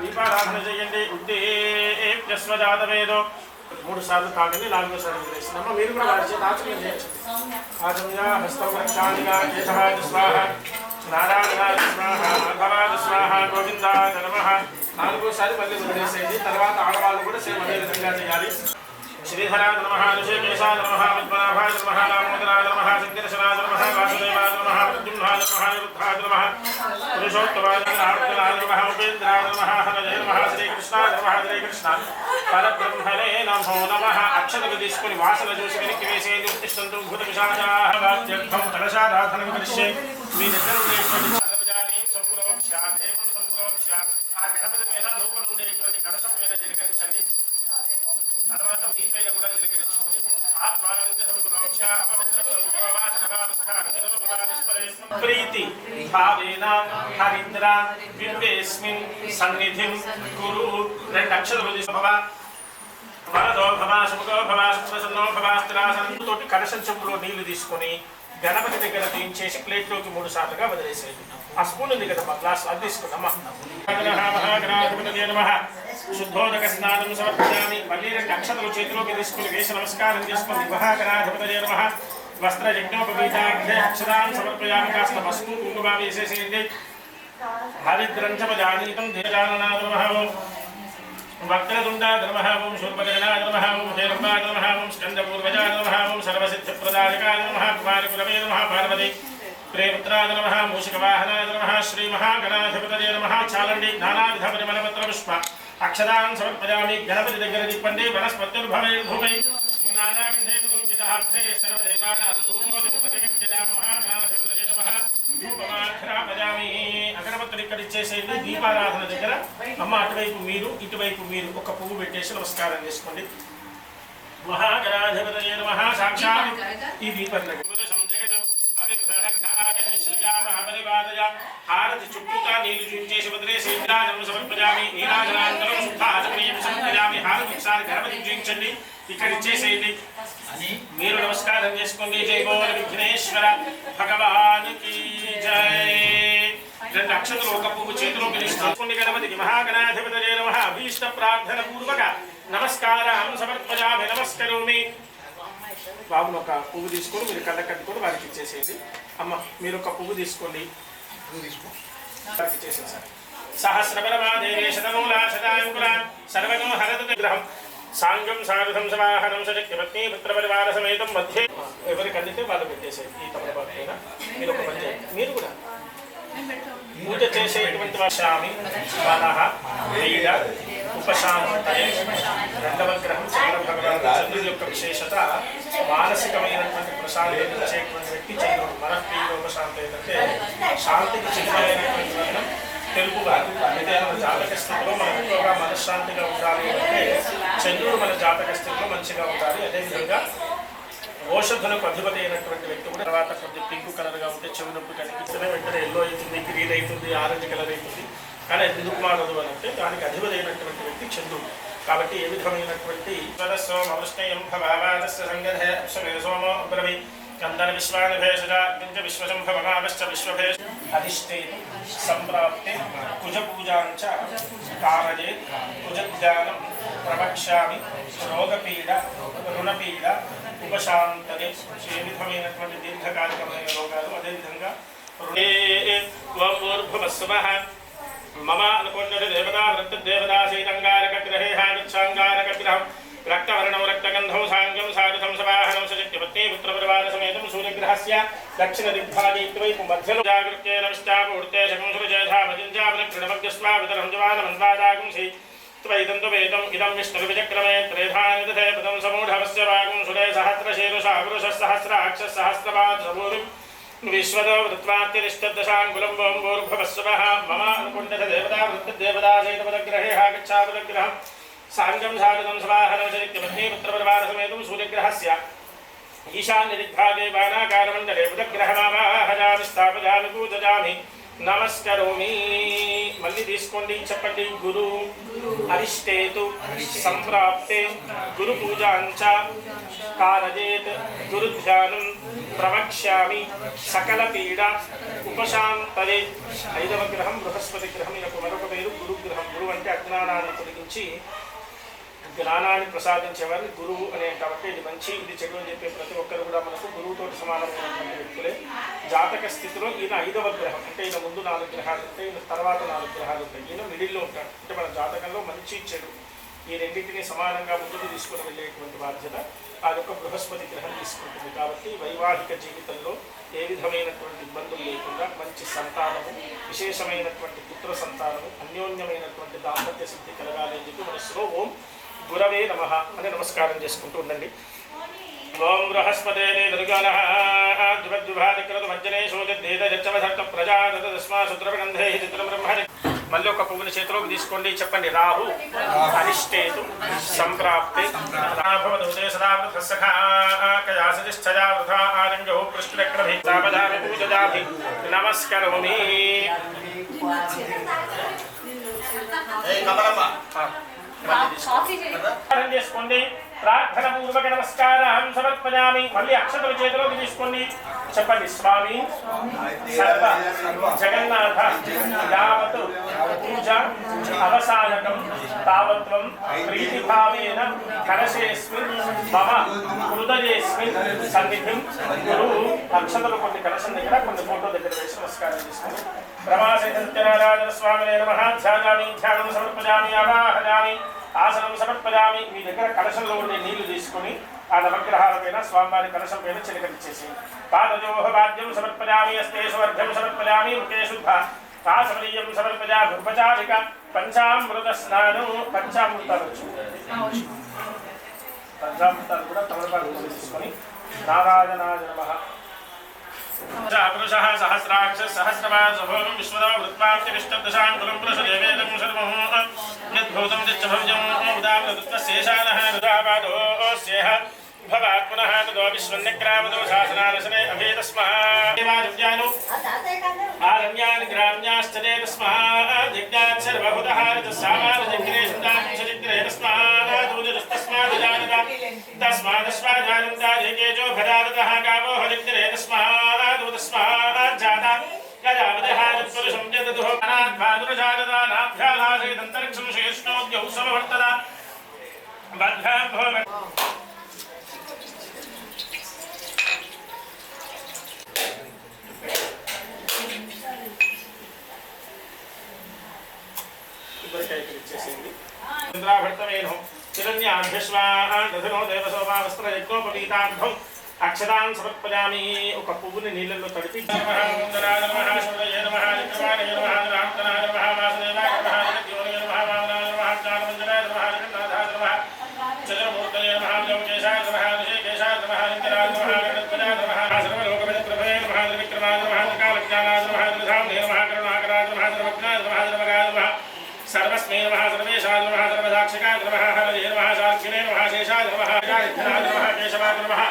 దీపారాధన చేయండి. ఉద్దేశ్వజాతవేదో 3 సార్లు తాగండి, 4వ సార్లు వదిలేసినమ్మ. మీరు కూడా వారి చేత ఆచరణ చేయొచ్చు. ఆచమయ హస్తం రక్షాదిగా కేశవాయ స్వాహ, నారాయణాయ స్వాహ, మాధవాయ స్వాహ, గోవిందాయ నమః. 4వ సారి మళ్ళీ వదిలేసేది. తర్వాత ఆడవాళ్ళు కూడా సేమ్ అదే విధంగా చేయాలి. శ్రీధరాయ నమః, ఋషికేశాయ నమః, పద్మనాభాయ నమః, దామోదరాయ నమః, శంకరశనాయ నమః, వాసుదేవాయ నమః, ప్రద్యుమ్నాయ నమః, నిరుద్ధాయ నమః, పురుషోత్తమాయ నమః, ఆర్తనాయ నమః, ఉపేంద్రాయ నమః, హరజయ నమః, శ్రీకృష్ణాయ నమః, హరే కృష్ణ పరబ్రహ్మణే నమో నమః. అక్షతలు తీసుకుని వాసన చూసి వెనక్కి వేసేది. ఉత్తిష్టంతు భూత పిశాచాః వాద్యర్థం కలశారాధనం కరిష్యే. మీ దగ్గర ఉండేటువంటి సంప్రోక్ష దేవం సంప్రోక్ష ఆ గణపతి మీద లోపల ఉండేటువంటి కలశం మీద జరిగించండి. తర్వాత మీ పైన కూడా జరిగించుకోండి. ప్రీతి భావేన హరిద్ర బింబేస్మిన్ సన్నిధిం గురు 2 అక్షరాలు భవ వరదో భవ శుభో భవ సుప్రసన్నో భవ స్థిరాసనం తోటి కలశం చెంబులో నీళ్లు తీసుకొని గణపతి దగ్గర తీయించేసి ప్లేట్లోకి 3 సార్లుగా వదిలేసేది. ఆ స్పూన్ ఉంది కదా, మా గ్లాస్ అది తీసుకున్నామా. శుద్ధోదక స్నానం సమర్పయామి. మళ్ళీ 2 అక్షతలు చేతిలోకి తీసుకుని వేసి నమస్కారం చేసుకుని మహాగణాధిపతయే నమః. వస్త్రయజ్ఞోపవీతాగ్నే అక్షరాన్ని సమర్పయామి. కాస్త పసుపు కుంకుమ వేసేసేయండి. హరిద్రంచమజానీతం దేజాననాద నమః. వక్రతుండాయ నమః. ఓం శూర్పకర్ణాయ నమః. ఓం హేరంబాయ నమః. ఓం స్కందపూర్వజాయ నమః. ఓం సర్వసిద్ధిప్రదాయకాయ నమః. కుమారకులవే నమః. పార్వతి ప్రేమత్రాయ నమః. మూషికవాహనాయ నమః. శ్రీ మహాగణాధిపతయే నమః. చాలండి. నానావిధ పరిమళపత్ర పుష్ప అక్షరాన్ని సమర్పయామి. గణపతి దగ్గర తిప్పండి. వనస్పత్యుర్భవై భూమై నానాగంధేంద్రం చిదార్థే సర్వదేవానాం ధూమోజం పరిగణ్యదా మహాగణాధిపతయే నమః. ధూపమాఘ్రాపయామి. అగరబత్తులు ఇక్కడ ఇచ్చేసేయండి. దీపారాధన దగ్గర అమ్మ అటువైపు మీరు, ఇటువైపు మీరు ఒక పువ్వు పెట్టేసి నమస్కారం చేసుకోండి. మహాగణాధిపతయే నమః. సాక్షాత్ ఈ దీపం హారతి చుట్టూతా నీళ్లు చూపించేసి వదిలేసి నీరాజనం సమర్పయామి. నీరాజనానంతరం శుద్ధాచమనీయం సమర్పయామి. హారతి ఒకసారి గణపతి చూపించండి. ఇక్కడ ఇచ్చేసేయండి. మీరు నమస్కారం చేసుకోండి. జై బోల విఘ్నేశ్వర భగవానికి జై. 2 అక్షతలు ఒక పువ్వు చేతిలోకి తీసుకోండి. గణపతికి మహాగణాధిపతయే నమః. అభీష్ట ప్రార్థన పూర్వక నమస్కారం సమర్పయామి. నమస్కరోమి. బాబును ఒక పువ్వు తీసుకొని మీరు కళ్ళ కట్టుకొని వారికి ఇచ్చేసేయండి. అమ్మ మీరు ఒక పువ్వు తీసుకోండి, వారికి ఇచ్చేసేయండి. సార్ సహస్రపరమాదేవే శతమూలా శతాంకుల సర్వగం హరత విగ్రహం సాంగం సాధుధం సమాహనం సశక్తిపత్ని పుత్రపరివార సమేతం మధ్య ఎవరికి అందితే వాళ్ళు పెట్టేసేయండి. ఈ తమలపాకైనా మీరు ఒక పని చేయండి. మీరు కూడా పూజ చేసేటువంటి వర్షామి మనః వేద ఉపశాంతయే. 2వ గ్రహం చంద్ర భగవాన్. చంద్రుడి యొక్క విశేషత మానసికమైనటువంటి ప్రశాంతత ఇచ్చేటువంటి వ్యక్తి చంద్రుడు. మనఃప్రియ ఉపశాంతి ఏంటంటే శాంతికి చిహ్నమైనటువంటి వర్ణం తెలుపుగా. అయితే మన జాతక స్థితిలో మనం ఎక్కువగా మనశ్శాంతిగా ఉండాలి అంటే చంద్రుడు మన జాతక స్థితిలో మంచిగా ఉండాలి. అదేవిధంగా ఔషధులకు అధిపతి అయినటువంటి వ్యక్తి కూడా. తర్వాత కొద్ది పింక్ కలర్గా ఉంటే చెవి నొప్పి కనిపిస్తేనే వెంటనే ఎల్లో అవుతుంది, గ్రీన్ అవుతుంది, ఆరెంజ్ కలర్ అవుతుంది. కానీ ఎందుకు మారదు అని అంటే దానికి అధిపతి అయినటువంటి వ్యక్తి చంద్రుడు. కాబట్టి ఏ విధమైనటువంటి సోమృష్ణయం భవాదస్య సంగధే సోమో బ్రవి కందన విశ్వానిభేషజాగ్నించ విశ్వశంభవమానశ్చ విశ్వభేష అధిష్ఠేతు సంప్రాప్తే కుజపూజాంచ కారయేత్ కుజజ్ఞానం ప్రవక్ష్యామి. రోగపీడ రుణపీడ ఉపశాంతనే. ఏ విధమైనటువంటి దీర్ఘకాలికమైన రోగాలు. అదేవిధంగా మమ అనుకోండి దేవతా వృత్తదేవతా శైతంగారకగ్రహే హాగచ్చాంగారకగ్రహం రక్తవర్ణం రక్తగంధం సాంగం సాధుతం సవాహనం సశక్తిపత్ని పుత్రపరివార సమేతం సూర్యగ్రహస్య దక్షిణ దిగ్భాగే ఇటువైపు మధ్యలో జాగృత్యేన విష్టాపూర్తే శకం సురజేధా భజించావనక్రణమగ్స్వా వితరం జవానమన్వాదాగుంసి త్వైదంతు వేదం ఇదం విష్ణుర్విచక్రమే త్రేధాని దధే పదం సమూఢవస్య వాగుం సురే సహస్రశీరుషా పురుషः సహస్రాక్షः సహస్రపాద్ సమూరిం విశ్వదో వృత్వాత్యరిష్టదశాంగులం ఓం భూర్భువస్సువః. మమ అనుకుంఠిత దేవతా వృత్తదేవతా శైతపదగ్రహే హాగచ్చాపదగ్రహం సాంగం సాధుతం సవాహనం చరిత్యపత్ని పుత్రపరివార సమేతం సూర్యగ్రహస్య ఈశాన్య దిగ్భాగే బాణాకారమండలే బుధగ్రహమావాహయామి స్థాపయామి పూజయామి. నమస్కరోమి. మళ్ళీ తీసుకోండి, చెప్పండి. గురు అరిష్టేతు సంప్రాప్తే గురు పూజాంచ కారయేత్ గురుధ్యానం ప్రవక్ష్యామి సకల పీడ ఉపశాంతయే. 5వ గ్రహం బృహస్పతి గ్రహం. ఈయనకు మరొక పేరు గురుగ్రహం. గురువు మంచి జ్ఞానాన్ని ప్రసాదించేవారు గురువు అనే కాబట్టి ఇది మంచి ఇది చెడు అని చెప్పే ప్రతి ఒక్కరు కూడా మనకు గురువుతో సమానమైనటువంటి వ్యక్తులే. జాతక స్థితిలో ఈయన 5వ గ్రహం, అంటే ఈయన ముందు 4 గ్రహాలు ఉంటాయి, ఈయన తర్వాత 4 గ్రహాలు ఉంటాయి, ఈయన మిడిల్లో ఉంటాడు. అంటే మన జాతకంలో మంచి చెడు ఈ రెండింటినీ సమానంగా ముందుకు తీసుకుని వెళ్ళేటువంటి బాధ్యత ఆ యొక్క బృహస్పతి గ్రహం తీసుకుంటుంది. కాబట్టి వైవాహిక జీవితంలో ఏ విధమైనటువంటి ఇబ్బందులు లేకుండా మంచి సంతానము, విశేషమైనటువంటి పుత్ర సంతానము, అన్యోన్యమైనటువంటి దాంపత్య సిద్ధి కలగాలి అని చెప్పి మనసులో ఓం గురవే నమః అని నమస్కారం చేసుకుంటూ ఉండండి. ఓం బృహస్పతే దుర్గానః ద్విభాదికృతమజ్జనే శోధిర్ధేదజచ్చవధర్త ప్రజాదతస్మా శుద్రగంధే చిత్రం బ్రహ్మణి. మళ్ళీ ఒక పువ్వుని చేతిలోకి తీసుకోండి, చెప్పండి. రాహు అనిష్టేతు సంప్రాప్తే భవతుదే సదావృతస్సఖాకయాసతిష్ఠజా వృథా ఆరంగో పృష్ఠరక్రభి తాపదామి పూజదాభి నమస్కరోమి. చేసుకోండి. ప్రార్థన పూర్వక నమస్కారం సమర్పయామి. మళ్ళీ అక్షతల చేతిలోకి తీసుకోండి, చెప్పండి. స్వామి సర్వ జగన్నాథ యావత్ పూజ అవసానకం తావత్వం ప్రీతిభావేన కలశేస్మిన్ మమ హృదయేస్మిన్ సన్నిధిం గురు. అక్షతలు కొన్ని కలశం దగ్గర, కొన్ని ఫోటో దగ్గర వేసి నమస్కారం చేసుకోండి. ప్రవాసే సత్యనారాయణ స్వామినే నమః. ధ్యానామి ధ్యానం సమర్పయామి. ఆవాహయామి ఆసనం సమర్పయామి. మీ దగ్గర కలశంలో ఉండే నీళ్లు తీసుకుని ఆ నవగ్రహాల పైన స్వామివారి కలశం పైన చిలకరించేసి పాదయోహ వాద్యం సమర్పయామి. అస్తేషు అర్ఘ్యం సమర్పయామి. ముఖే శుద్ధ ఆసమనీయం సమర్పయామి. ఉపచారిక పంచామృత స్నానం. పంచామృతాలు కూడా తమలపాకు తీసుకొని నారాయణాయ నమః. పురుషः సహస్రాక్ష సహస్రపాదశోభం విశ్వదా వృత్వాప్తిష్టదశాంకులం పురుషదేవేదం సర్వం యద్భూతం యచ్చభవ్యం ఉదావృతశేషానః రుదాపాదోస్యేహ భవాత్మనః తదో విశ్వన్యక్రామదో శాసనాదశనే అభేదస్మాదేవాదివ్యాను ఆరణ్యాని గ్రామ్యాశ్చరే తస్మాత్ యజ్ఞాత్ సర్వభూతః తస్మాదజగ్రే సుందాంశజగ్రే తస్మాదూజస్తస్మాదజానత తస్మాదస్మాదానందాదేకేజో భరారతః గావో హజగ్రే తస్మాదూతస్మాజ్జాతా గజావదహాజత్పురుషం జదదుః అనాద్భాదురజానదానాభ్యాలాసేదంతరిక్షం శేష్ణోద్యౌ సమవర్తద బద్ధ్యాం భవ. చిరణ్యాభ్యశ్వాధనో అక్షరాన్ సమర్పయామి. ఒక పువ్వుని నీళ్ళల్లో తడిపి सर्वस्मै नमः सर्वेशाय नमः सर्वसाक्षिकाय नमः हरये नमः साक्षिणे नमः शेषाय नमः गायत्राय नमः केशवाय नमः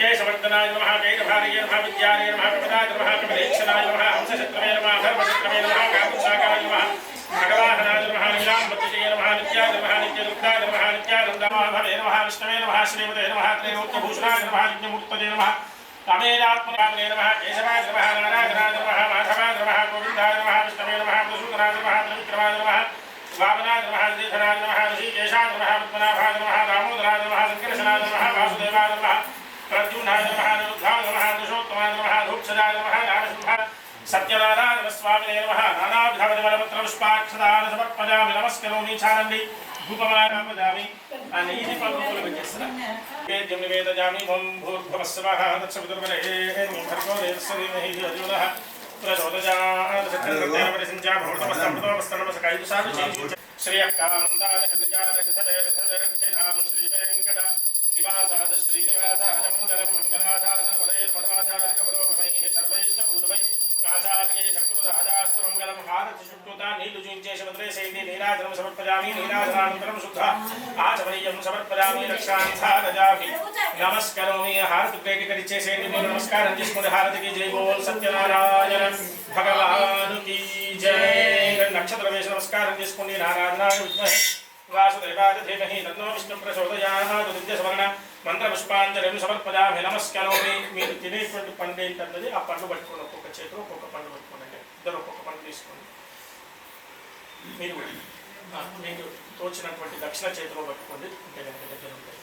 केशवर्धनाय नमः केशभार्ये नमः विद्याये नमः कपिलाय नमः कपिलेक्षणाय नमः हंसशत्रवे नमः धर्मशत्रवे नमः काकुत्साकाय नमः भगवाहनाय नमः नीलाम्बत्तिये नमः नित्याय नमः नित्यदुग्धाय नमः नित्यानन्दाय नमः विष्णवे नमः श्रीमते नमः त्रैलोक्यभूषणाय नमः नित्यमूर्तये नमः अमेरात्मकाय नमः केशवाय नमः नारायणाय नमः माधवाय नमः गोविन्दाय नमः विष्णवे नमः मधुसूदनाय नमः त्रिविक्रमाय नमः वामनाय नमः श्रीधराय नमः ऋषिकेशाय नमः पद्मनाभाय नमः दामोदराय नमः संकर्षणाय नमः वासुदेवाय नमः प्रद्युम्नाय नमः निरुद्धाय नमः पुरुषोत्तमाय नमः धूक्षजाय नमः नारसिंहाय सत्यनारायण स्वामिने नमः नानाविधवलपत्रपुष्पाक्षदान समर्पयामि नमस्करोमि चानन्दी धूपमानापदामि अनेति पवित्रं विजयस्रा वेद्यं निवेदयामि ओं भूर्भुवः स्वः तत्सवितुर्वरेण्यं भर्गो देवस्य धीमहि धियो यो नः प्रचोदयात् सत्यं प्रत्यमस्तमृतमस्तनमसकायुसाविचेति श्रीयकान्ताय कलिकाय गधदेवधदेवधिरां श्रीवेङ्कट निवासाद श्रीनिवासाय मङ्गलं मङ्गलाचार्य सर्वदेवमदाचार्य कवरोगमैः सर्वैष्टपूर्वैः आचार्ये शत्रुराजास्त्रमङ्गलं हारति शुक्रुता नीलु जुञ्चेशभद्रे सैन्ये नीराजनं समर्पयामि नीराजनानन्तरं शुद्धा आचमनीयं समर्पयामि रक्षांसादजामि नमस्करोमि हारति प्रेटिकरिचे सैन्ये नमस्कारं जिस्मुनि हारति की जय बोल सत्यनारायण भगवान की जय. नक्षत्रवेश नमस्कारं जिस्मुनि नारायणाय विद्महे वासुदेवाय धीमहि तन्नो विष्णुः प्रचोदयात्. విద్యస్మరణ మంత్రపుష్పాంజలిని సమర్పయామి నమస్కరోమి. మీరు తినేటువంటి పండు ఏంటన్నది ఆ పండు పట్టుకోండి, ఒక్కొక్క చేతిలో ఒక్కొక్క పండు పట్టుకోండి, ఇద్దరు ఒక్కొక్క పండు తీసుకోండి. మీరు మీకు తోచినటువంటి దక్షిణ చేతిలో పట్టుకోండి. అంటే కనుక దగ్గర ఉంటాయి.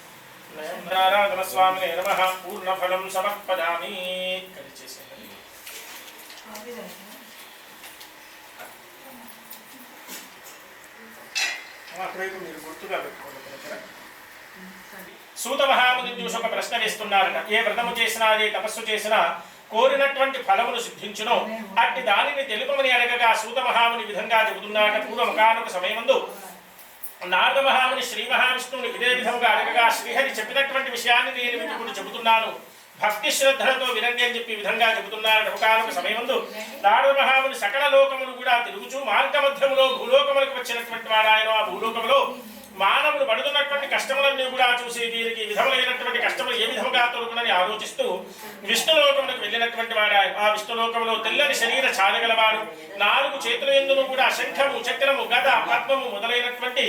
నారాయణ స్వామినే నమః పూర్ణఫలం సమర్పయామి. అది చేసేయండి. అటువైపు మీరు గుర్తుగా పెట్టుకోండి. సూత మహాముని చూసి ఒక ప్రశ్న వేస్తున్నారట. ఏ వ్రతము చేసినా ఏ తపస్సు చేసినా కోరినటువంటి ఫలమును సిద్ధించును అట్టి దానిని తెలుపమని అడగగా సూత మహాముని విధంగా చెబుతున్నారట. పూర్వముఖానొక సమయమందు నారద మహాముని శ్రీ మహావిష్ణువుని ఇదే విధముగా అడగగా శ్రీహరి చెప్పినటువంటి విషయాన్ని నేను మీకు ఇప్పుడు చెబుతున్నాను, భక్తి శ్రద్ధలతో వినండి అని చెప్పి విధంగా చెబుతున్నారట. ఒకనొక సమయమందు నారద మహాముని సకల లోకములు కూడా తిరుగుచూ మార్గ మధ్యములో భూలోకములకు వచ్చినటువంటి వాడాయన. ఆ భూలోకములో మానవుడు పడుతున్నటువంటి కష్టములన్నీ కూడా చూసి వీరికి విధములైనటువంటి కష్టములు ఏ విధముగా తొలగునని ఆలోచిస్తూ విష్ణులోకములకు వెళ్ళినటువంటి వాడాయన. ఆ విష్ణులోకంలో తెల్లని శరీర ఛాయగలవాడు, 4 చేతుల యందును కూడా శంఖము చక్రము గద పద్మము మొదలైనటువంటి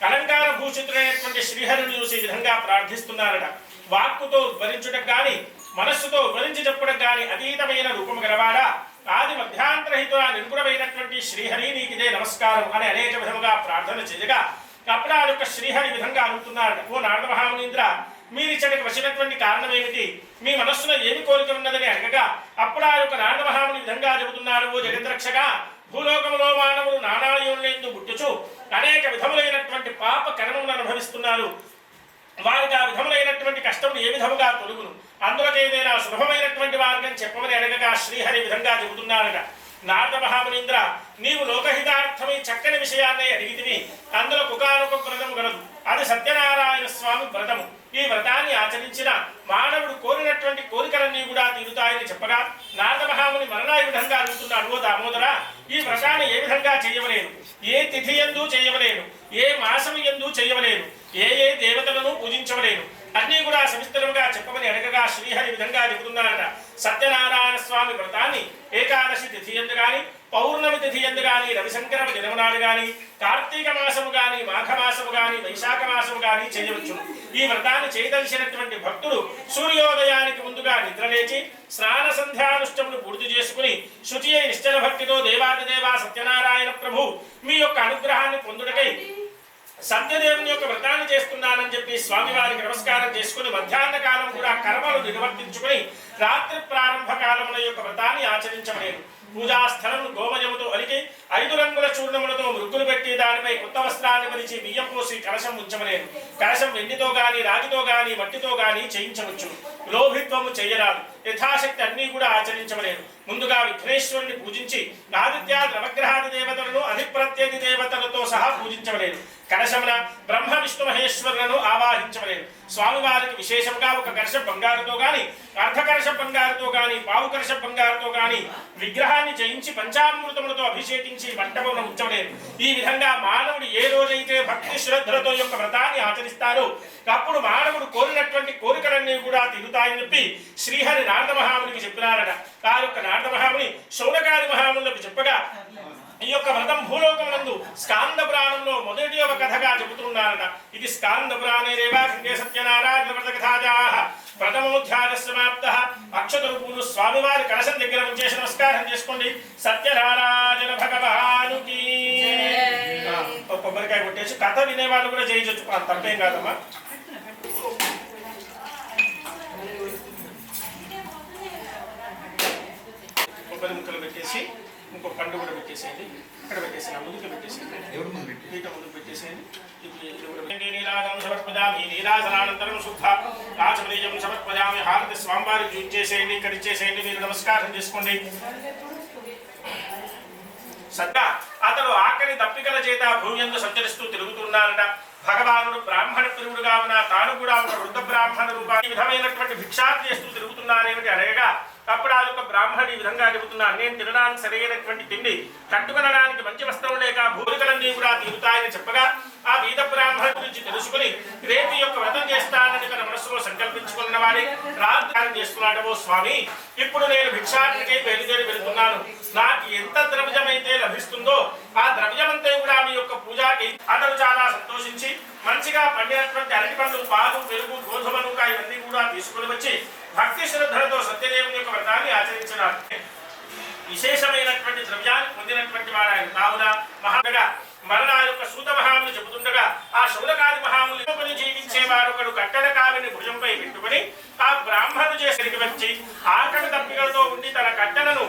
అలంకార భూషితుడైనటువంటి శ్రీహరిని చూసి విధంగా ప్రార్థిస్తున్నారట. వాక్కుతో ఉద్ధరించుటకు గాని మనస్సుతో ఉద్ధరించి చెప్పుటకు గాని అతీతమైన రూపము గలవాడా, ఆది మధ్యాంతరహిత నిర్గుణమైనటువంటి శ్రీహరి నీకిదే నమస్కారం అని అనేక విధముగా ప్రార్థన చేయగా అప్పుడు ఆ యొక్క శ్రీహరి విధంగా అడుగుతున్నారట. ఓ నారద మహామునీంద్ర, మీరు ఇచ్చటికి వచ్చినటువంటి కారణం ఏమిటి? మీ మనస్సులో ఏమి కోరిక ఉన్నదని అడగగా అప్పుడు ఆ యొక్క నారద మహాముని విధంగా చెబుతున్నారు. ఓ జగద్రక్షగా, భూలోకములో మానవులు నానాయులందు పుట్టుచు అనేక విధములైనటువంటి పాప కర్మములను అనుభవిస్తున్నారు. వారికి ఆ విధములైనటువంటి కష్టములు ఏ విధముగా తొలుగును? అందులోకి ఏదైనా సులభమైనటువంటి మార్గం చెప్పమని అడగగా శ్రీహరి విధంగా చెబుతున్నారట. నారద మహామునీంద్ర, నీవు లోకహితార్థమై చక్కని విషయాన్ని అడిగితివి. అందులో ఒకనొక వ్రతము గలదు, అది సత్యనారాయణ స్వామి వ్రతము. ఈ వ్రతాన్ని ఆచరించిన మానవుడు కోరినటువంటి కోరికలన్నీ కూడా తీరుతాయని చెప్పగా నారద మహాముని మరలా ఈ విధంగా అడుగుతున్నాడు. ఓ దామోదర, ఈ వ్రతాన్ని ఏ విధంగా చేయవలేను? ఏ తిథి యందు చేయవలేను? ఏ మాసము యందు చేయవలేను? ఏ ఏ దేవతలను పూజించవలేను? అన్నీ కూడా సవిస్తరంగా చెప్పమని అడగగా శ్రీహరి విధంగా చెబుతున్నారట. సత్యనారాయణ స్వామి వ్రతాన్ని ఏకాదశి తిథి యందు గాని, పౌర్ణమి తిథి యందు గాని, రవిశంకరమ దినమునాడు గాని, కార్తీక మాసము గాని, మాఘమాసము గాని, వైశాఖ మాసము గాని చేయవచ్చు. ఈ వ్రతాన్ని చేయదలిసినటువంటి భక్తుడు సూర్యోదయానికి ముందుగా నిద్రలేచి స్నాన సంధ్యానుష్టములు పూర్తి చేసుకుని శుచి అయి నిశ్చల భక్తితో దేవాదిదేవ సత్యనారాయణ ప్రభు మీ యొక్క అనుగ్రహాన్ని పొందుటకై సత్యదేవుని యొక్క వ్రతాన్ని చేస్తున్నానని చెప్పి స్వామివారికి నమస్కారం చేసుకుని మధ్యాహ్న కాలం కూడా కర్మలు నిర్వర్తించుకుని రాత్రి ప్రారంభ కాలముల యొక్క వ్రతాన్ని ఆచరించలేదు. పూజాస్థలం గోమయముతో అలికి 5 రంగుల చూర్ణములతో మృగ్గులు పెట్టి దానిపై కొత్త వస్త్రాన్ని పరిచి బియ్యం పోసి కలశం ఉంచమలేదు. కలశం వెండితో గాని రాగితో గాని మట్టితో గాని చేయించవచ్చు. లోభిత్వము చేయరాదు. యథాశక్తి అన్నీ కూడా ఆచరించమలేదు. ముందుగా విఘ్నేశ్వరుని పూజించి ఆదిత్యాది నవగ్రహాది దేవతలను అధిప్రత్యధి దేవతలతో సహా పూజించమలేదు. కలశమున బ్రహ్మ విష్ణు మహేశ్వరులను ఆవాహించమలేదు. స్వామివారికి విశేషంగా ఒక కలశం బంగారుతో గాని, అర్ధ కలశం బంగారుతో గాని, పావు కలశం బంగారుతో గాని విగ్రహాన్ని చేయించి పంచామృతములతో అభిషేకించి మంటపమున ఉంచలేదు. ఈ విధంగా మానవుడు ఏ రోజైతే భక్తి శ్రద్ధలతో యొక్క వ్రతాన్ని ఆచరిస్తారో అప్పుడు మానవుడు కోరినటువంటి కోరికలన్నీ కూడా తీరుతాయని చెప్పి శ్రీహరి నారద మహామునికి చెప్పినారట. ఆ యొక్క నారద మహాముని శౌనకాది మహాములకు చెప్పగా ఈ యొక్క వ్రతం భూలోకమునందు స్కాంద పురాణంలో మొదటి ఒక కథగా చెబుతున్నారట. ఇది స్కాంద పురాణే రేవాఖండే సత్యనారాయణ వ్రత కథాజాః ప్రథమోధ్యాయ సమాప్తః. అక్షతలు పూలు స్వామివారి కలశం దగ్గర ఉంచేసి నమస్కారం చేసుకోండి. సత్యనారాయణ భగవానుకి. కొబ్బరికాయ కొట్టేసి కథ వినేవాళ్ళు కూడా చేయొచ్చు, తప్పేం కాదమ్మా. కొబ్బరి ముక్కలు పెట్టేసి ఇంకో పండు కూడా పెట్టేసేయండి. ఇక్కడ పెట్టేసేయండి, ముందుకు పెట్టేసేయండి, పీట ముందుకు పెట్టేసేయండి. నీరాజనం సమర్పయామి. నీరాజనానంతరం శుద్ధ రాజమనీయం సమర్పయామి. హారతి స్వామివారికి జూన్ చేసేయండి, ఇక్కడ ఇచ్చేసేయండి. మీరు నమస్కారం చేసుకోండి. సత్తా అతడు ఆకలి దప్పికల చేత భూయందు సంచరిస్తూ తిరుగుతున్నారట. భగవానుడు బ్రాహ్మణ ప్రియుడు కావున తాను కూడా ఒక వృద్ధ బ్రాహ్మణ రూపాన్ని విధమైనటువంటి భిక్షాన్ని చేస్తూ తిరుగుతున్నారేమిటి అడగగా అప్పుడు ఆ యొక్క బ్రాహ్మణుడు ఈ విధంగా చెబుతున్నాను, నేను తినడానికి సరైనటువంటి తిండి, కట్టుకొనడానికి మంచి వస్త్రం లేక భూరికలన్నీ కూడా తీరుతాయని చెప్పగా ఆ వీధ బ్రాహ్మణుడి గురించి తెలుసుకుని రేపు యొక్క వ్రతం చేస్తానని తన మనసులో సంకల్పించుకున్న వాడి రాజధానం చేస్తున్నాడు. ఓ స్వామి, ఇప్పుడు నేను భిక్షాటనకై బయలుదేరి వెళుతున్నాను. నాకు ఎంత ద్రవ్యమైతే లభిస్తుందో ఆ ద్రవ్యమంతా కూడా మీ యొక్క పూజకి. అతను చాలా సంతోషించి మంచిగా పండినటువంటి అరటి పండు, పాలు, పెరుగు, గోధుమలు ఇవన్నీ కూడా తీసుకుని వచ్చి భక్తి శ్రద్ధలతో సత్యదేవుని యొక్క వ్రతాన్ని ఆచరించినారు. విశేషమైనటువంటి ద్రవ్యాన్ని పొందినటువంటి వాడు ఆయన. కావున మహాగా మరణ యొక్క సూత మహాములు చెబుతుండగా ఆ శౌనకాది మహాములు జీవించేవాడు ఒకడు కట్టెల కావిని భుజంపై పెట్టుకుని ఆ బ్రాహ్మణుడు చేసరికి వచ్చి ఆకలి తప్పికలతో ఉండి తన కట్టెలను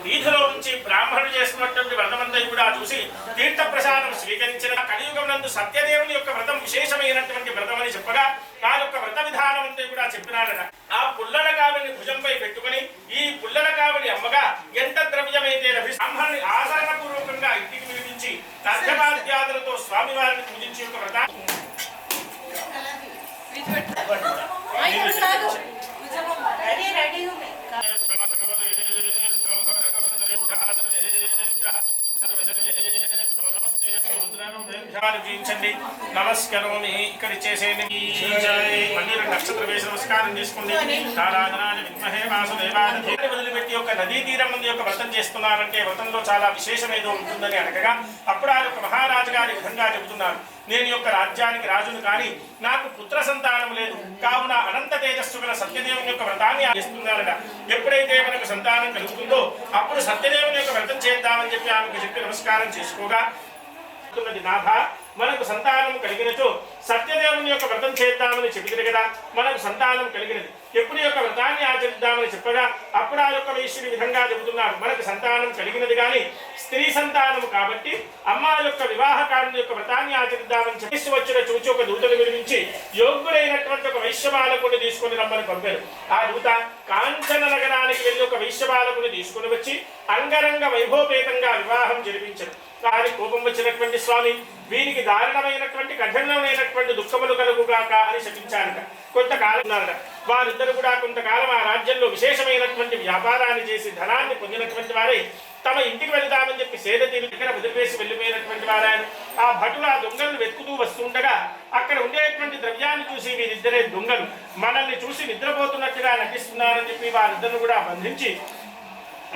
వీధిలో ఉంచి బ్రాహ్మణుడు చేస్తున్నటువంటి వ్రతమంతా కూడా చూసి తీర్థ ప్రసాదం స్వీకరించిన కలియుగం నందు సత్యదేవుని యొక్క వ్రతం విశేషమైనటువంటి వ్రతం అని చెప్పగా ఆ యొక్క వ్రత విధానం అంతా కూడా చెప్పినాడట. ఆ పుల్లల కావిని భుజంపై పెట్టుకుని ఈ పుల్లల కావిని అమ్మగా ఎంత ద్రవ్యమైతే బ్రాహ్మణుని ఆచరణ పూర్వకంగా ఇంటికి పిలిపించి అర్ఘ్యపాద్యాదులతో స్వామివారిని పూజించి యొక్క వ్రత నమస్కారం ఇక్కడ చేసేది మళ్ళీ నక్షత్ర వేసి నమస్కారం చేసుకోండి. వదిలిపెట్టి యొక్క నదీ తీరం మంది యొక్క వ్రతం చేస్తున్నారంటే వ్రతంలో చాలా విశేషమేదో ఉంటుందని అనగా అప్పుడు ఆ యొక్క మహారాజు గారి విధంగా చెబుతున్నారు, నేను యొక్క రాజ్యానికి రాజును కానీ నాకు పుత్ర సంతానం లేదు, కావున అనంత తేజస్సు గల సత్యదేవుని యొక్క వ్రతాన్ని చేస్తున్నారట. ఎప్పుడైతే మనకు సంతానం కలుగుతుందో అప్పుడు సత్యదేవుని యొక్క వ్రతం చేద్దామని చెప్పి ఆమెకు చెప్పి నమస్కారం చేసుకోగా నాథ మనకు సంతానం కలిగినచో సత్యదేవుని యొక్క వ్రతం చేద్దామని చెబుతుంది కదా, మనకు సంతానం కలిగినది ఎప్పుడు యొక్క వ్రతాన్ని ఆచరిద్దామని చెప్పగా అప్పుడు ఆ యొక్క వైశ్యుడి విధంగా చెబుతున్నారు, మనకు సంతానం కలిగినది కానీ స్త్రీ సంతానం కాబట్టి అమ్మ యొక్క వివాహ కాలం యొక్క వ్రతాన్ని ఆచరిద్దామని చెప్పి వచ్చిన చూచి ఒక దూతను వినిపించి యోగ్యుడైనటువంటి ఒక వైశ్యబాలకుని తీసుకుని రమ్మని పంపారు. ఆ దూత కాంచన నగరానికి వెళ్ళి ఒక వైశ్యబాలకుని తీసుకుని వచ్చి అంగరంగ వైభవపేతంగా వివాహం జరిపించారు. వారి కోపం వచ్చినటువంటి స్వామి వీరికి దారుణమైనటువంటి కఠినమైనటువంటి దుఃఖములు కలుగుగాక అని శపించారట. కొంతకాలం ఉన్నారట. వారిద్దరు కూడా కొంతకాలం ఆ రాజ్యంలో విశేషమైనటువంటి వ్యాపారాన్ని చేసి ధనాన్ని పొందినటువంటి వారే తమ ఇంటికి వెళ్దామని చెప్పి సేద తీరు దగ్గర వదిలిపేసి వెళ్ళిపోయినటువంటి వారాయన ఆ భటులు ఆ దొంగలను వెతుకుతూ వస్తుండగా అక్కడ ఉండేటువంటి ద్రవ్యాన్ని చూసి వీరిద్దరే దొంగలు మనల్ని చూసి నిద్రపోతున్నట్టుగా నటిస్తున్నారని చెప్పి వారిద్దరు కూడా బంధించి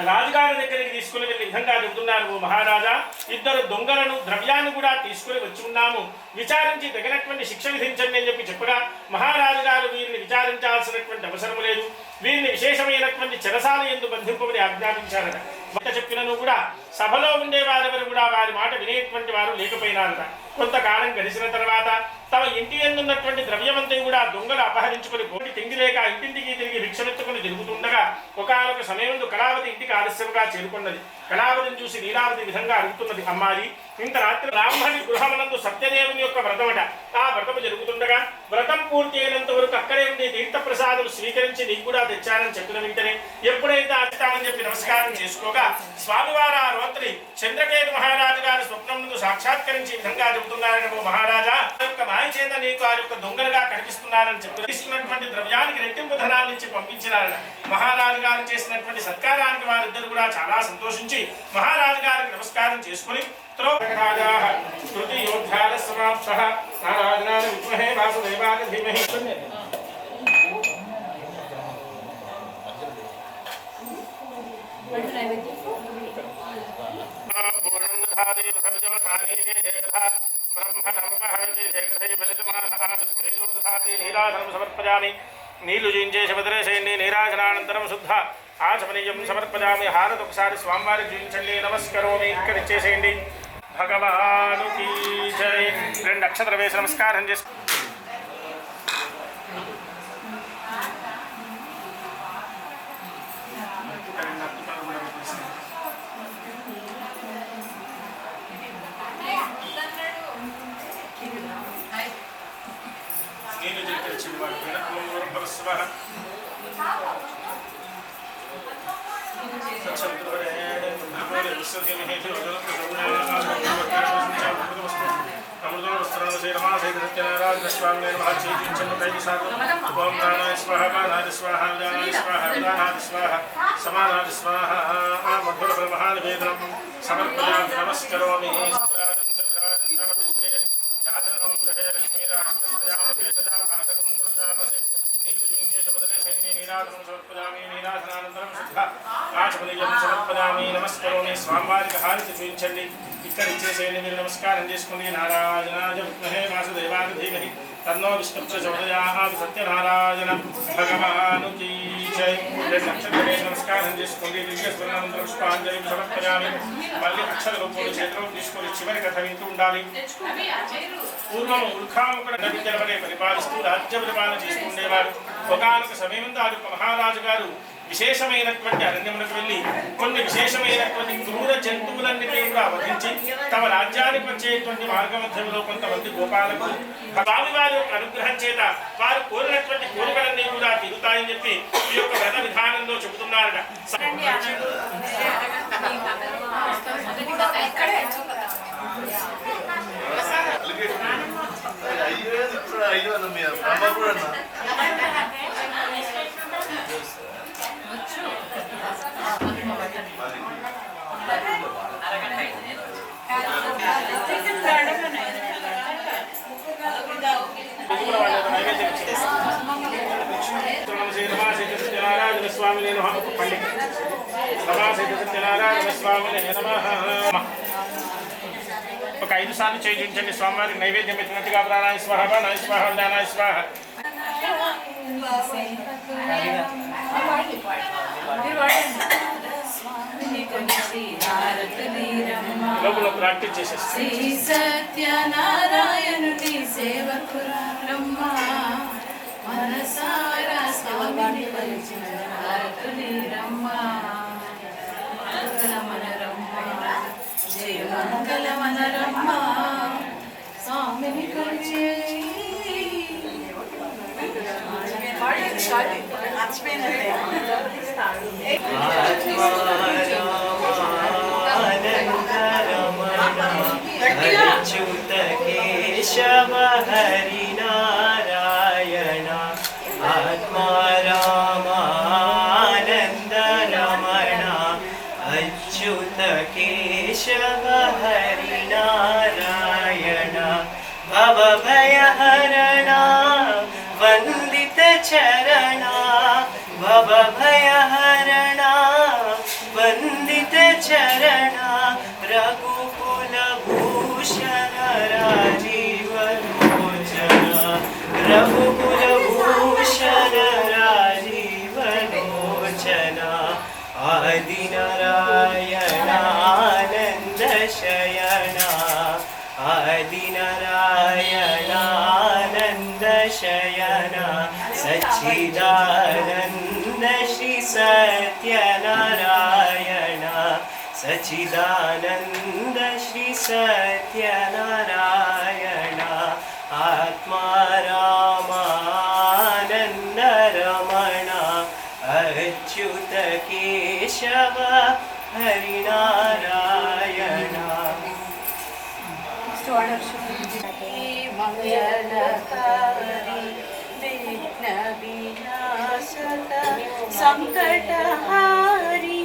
రాజుగారి దగ్గరికి తీసుకుని వెళ్ళి విధంగా చెబుతున్నారు, ఓ మహారాజా ఇద్దరు దొంగలను ద్రవ్యాన్ని కూడా తీసుకుని వచ్చి ఉన్నాము, విచారించి తగినటువంటి శిక్ష విధించండి అని చెప్పి చెప్పగా మహారాజు గారు వీరిని విచారించాల్సినటువంటి అవసరం లేదు, వీరిని విశేషమైనటువంటి చెరసాల యందు బంధింపమని ఆజ్ఞాపించారట. మాట చెప్పినను కూడా సభలో ఉండే వారెవరు కూడా వారి మాట వినేటువంటి వారు లేకపోయినారట. కొంతకాలం గడిచిన తర్వాత తమ ఇంటి ఎందున్నటువంటి ద్రవ్యమంతా కూడా దొంగలు అపహరించుకుని పోటీ తిండి లేక ఇంటింటికి తిరిగి భిక్షమెత్తుకుని తిరుగుతుండగా ఒకనొక సమయంలో కళావతి ఇంటికి ఆలస్యంగా చేరుకున్నది. కళావతిని చూసి లీలావతి విధంగా అడుగుతున్నది, అమ్మాయి ఇంత రాత్రి బ్రాహ్మణి గృహమునందు సత్యదేవుని యొక్క వ్రతమట. ఆ వ్రతము జరుగుతుండగా వ్రతం పూర్తి అయినంత వరకు అక్కడే ఉండి తీర్థ ప్రసాదం స్వీకరించి నీకు కూడా తెచ్చానని చెప్పిన వెంటనే ఎప్పుడైతే అడుగుతామని చెప్పి నమస్కారం చేసుకోగా స్వామివారు ఆ రాత్రి చంద్రకేతు మహారాజు గారి స్వప్నం ముందు సాక్షాత్కరించి విధంగా చెబుతున్నారట, ఓ మహారాజా యొక్క మాయ చేత నీకు ఆ యొక్క దొంగలుగా కనిపిస్తున్నారని చెప్పి తీసుకున్నటువంటి ద్రవ్యానికి రెట్టింపు ధనాన్ని ఇచ్చి పంపించినారట. మహారాజు గారు చేసినటువంటి సత్కారానికి వారిద్దరు కూడా చాలా సంతోషించి మహారాజు గారికి నమస్కారం చేసుకుని సమర్పయామి. నీళ్లు జీవించేసి వదిలేసేయండి. నీరాజనానంతరం శుద్ధ ఆచమనీయం సమర్పయామి. హారతి ఒకసారి స్వామివారికి జీవించండి. నమస్కారం ఇక్కడ ఇచ్చేసేయండి. భగవానుకి జై. 2 అక్షతలు వేసి నమస్కారం చేసి సమర్పయామి. నమస్కరోమి. నమస్కరోని స్వామివారికి హారతి చూపించండి. ఇక్కడ ఇచ్చేసేయండి. మీరు నమస్కారం చేసుకోండి. నారాయణాయ విద్మహే వాసుదేవాయ ధీమహి తన్నో విష్ణు ప్రచోదయాత్. సత్యనారాయణ భగవాను కీ జై. నమస్కారం చేసుకోండి. దివ్య స్వర్ణానంతరం పుష్పాంజలి సమర్పయామి. మళ్ళీ అక్షర రూపంలో చేతిలో తీసుకొని చివరి కథ వింటూ ఉండాలి. పూర్వం ఉల్కాముకుడు నది తెలవనే పరిపాలిస్తూ రాజ్య పరిపాలన చేస్తుండేవాడు. ఒకనొక సమయంలో ఆ మహారాజు గారు విశేషమైనటువంటి అరణ్యములకు వెళ్ళి కొన్ని విశేషమైనటువంటి క్రూర జంతువులన్నిటినీ కూడా వధించి తమ రాజ్యానికి వచ్చేటువంటి మార్గమధ్యంలో కొంతమంది గోపాలకు స్వామివారి యొక్క అనుగ్రహం చేత వారు కోరినటువంటి కోరికలన్నీ కూడా తీరుతాయని చెప్పి ఈ యొక్క వ్రత విధానంలో చెబుతున్నారట. స్వామి ఒక 5 సార్లు చేయించండి. స్వామివారికి నైవేద్యం పెట్టినట్టుగా ప్రాణాయ స్వాహ ప్రాణాయ స్వాహ జ్ఞానాయ స్వాహ. లోపల ప్రాక్టీస్ చేసేసి శ్రీ సత్యనారాయణుని సేవకురారమ్మ మనసారా స్వామిని పరిచిన భారతులీరమ్మ మంగళమనరమ్మ జయ మంగళమనరమ్మ స్వామిని కొలిచే अच्युत केशव हरि नारायण आत्मा रामानंद रमण अच्युत केशव हरि नारायण भव भयहरण वंदित चरण भव भयहरण वंदित चरण रघुकुल भूषण राजीव लोचन रघुकुल भूषण राजीव लोचन आदि नारायण आनंद शयन आदि नारायण आनंद शयन सच्चिदानंद श्री सत्यनारायण सच्चिदानंद श्री सत्यनारायण आत्मा रामानंद रमण अच्युत केशव हरि नारायण मंगलकारी विघ्न विनाशक संकटहारी